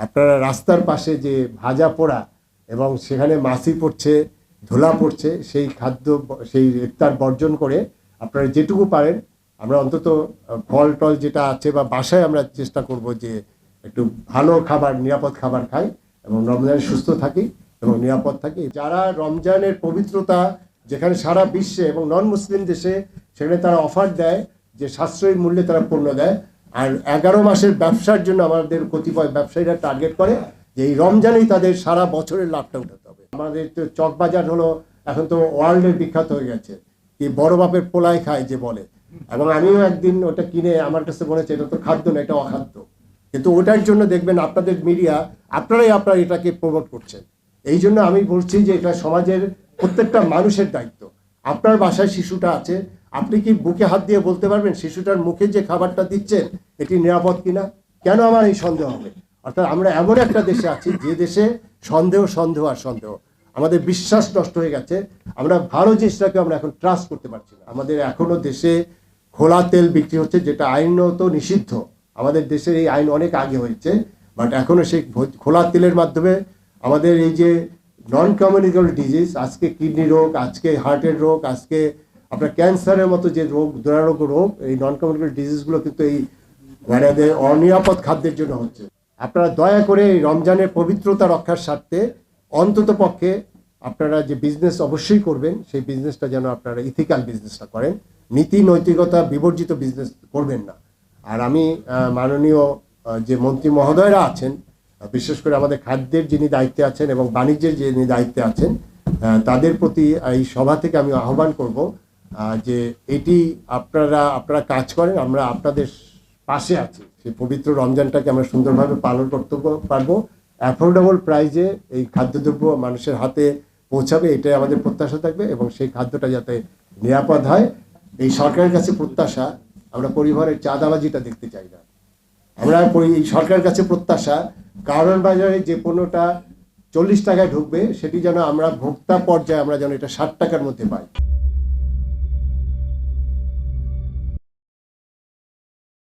আপনারা রাস্তার পাশে যে ভাজা পোড়া এবং সেখানে মাছি পড়ছে, ধুলা পড়ছে, সেই খাদ্য, সেই ইফতার বর্জন করে আপনারা যেটুকু পারেন, আমরা অন্তত ফল টল যেটা আছে বা বাসায় আমরা চেষ্টা করব যে একটু ভালো খাবার, নিরাপদ খাবার খাই এবং রমজানে সুস্থ থাকি এবং নিরাপদ থাকি। যারা রমজানের পবিত্রতা, যেখানে সারা বিশ্বে এবং নন মুসলিম দেশে সেখানে তারা অফার দেয় যে সাশ্রয়ী মূল্যে তারা পণ্য দেয়, আর 11 মাসের ব্যবসার জন্য আমাদের কতিপয় ব্যবসায়ীরা টার্গেট করে যে এই রমজানেই তাদের সারা বছরের লাভটা উঠাতে হবে। আমাদের তো চকবাজার হলো এখন তো ওয়ার্ল্ডের বিখ্যাত হয়ে গেছে, কি বড় বাপের পোলাই খায় যে বলে, এবং আমিও একদিন ওটা কিনে আমার কাছে মনে হচ্ছে এটা তো খাদ্য না, এটা অখাদ্য। কিন্তু ওটার জন্য দেখবেন আপনাদের মিডিয়া আপনারা এটাকে প্রমোট করছেন। এই জন্য আমি বলছি যে এটা সমাজের প্রত্যেকটা মানুষের দায়িত্ব। আপনার বাসায় শিশুটা আছে, আপনি কি বুকে হাত দিয়ে বলতে পারবেন শিশুটার মুখে যে খাবারটা দিচ্ছেন এটি নিরাপদ কিনা? কেন আমার এই সন্দেহ হবে? অর্থাৎ আমরা এমন একটা দেশে আছি যে দেশে সন্দেহ আর সন্দেহ, আমাদের বিশ্বাস নষ্ট হয়ে গেছে। আমরা ভালো জিনিসটাকে আমরা এখন ট্রাস্ট করতে পারছি না। আমাদের এখনো দেশে খোলা তেল বিক্রি হচ্ছে, যেটা আইনত নিষিদ্ধ। আমাদের দেশের এই আইন অনেক আগে হয়েছে, বাট এখনো সেই খোলা তেলের মাধ্যমে আমাদের এই যে নন কমিউনিকেবল ডিজিজ, আজকে কিডনি রোগ, আজকে হার্টের রোগ, আজকে আপনার ক্যান্সারের মতো যে রোগ, দুরারোগ্য রোগ, এই নন কমিউনিকেবল ডিজিজগুলো কিন্তু এই মানে অনিরাপদ খাদ্যের জন্য হচ্ছে। আপনারা দয়া করে এই রমজানের পবিত্রতা রক্ষার স্বার্থে অন্তত পক্ষে আপনারা যে বিজনেস অবশ্যই করবেন, সেই বিজনেসটা যেন আপনারা ইথিক্যাল বিজনেসটা করেন, নীতি নৈতিকতা বিবর্জিত বিজনেস করবেন না। আর আমি মাননীয় যে মন্ত্রী মহোদয়রা আছেন, বিশেষ করে আমাদের খাদ্যের যিনি দায়িত্বে আছেন এবং বাণিজ্যের যিনি দায়িত্বে আছেন, তাদের প্রতি এই সভা থেকে আমি আহ্বান করব যে এটি আপনারা কাজ করেন, আমরা আপনাদের পাশে আছি। সেই পবিত্র রমজানটাকে আমরা সুন্দরভাবে পালন করতে পারবো, অ্যাফোর্ডেবল প্রাইজে এই খাদ্যদ্রব্য মানুষের হাতে পৌঁছাবে, এটাই আমাদের প্রত্যাশা থাকবে। এবং সেই খাদ্যটা যাতে নিরাপদ হয়, এই সরকারের কাছে প্রত্যাশা, আমরা পরিবারের চাঁদাবাজিটা দেখতে চাই না। আমরা এই সরকারের কাছে প্রত্যাশা, কারণ বাজারে যে পণ্যটা 40 টাকায় ঢুকবে সেটি যেন আমরা ভোক্তা পর্যায়ে আমরা যেন এটা 60 টাকার মধ্যে পাই।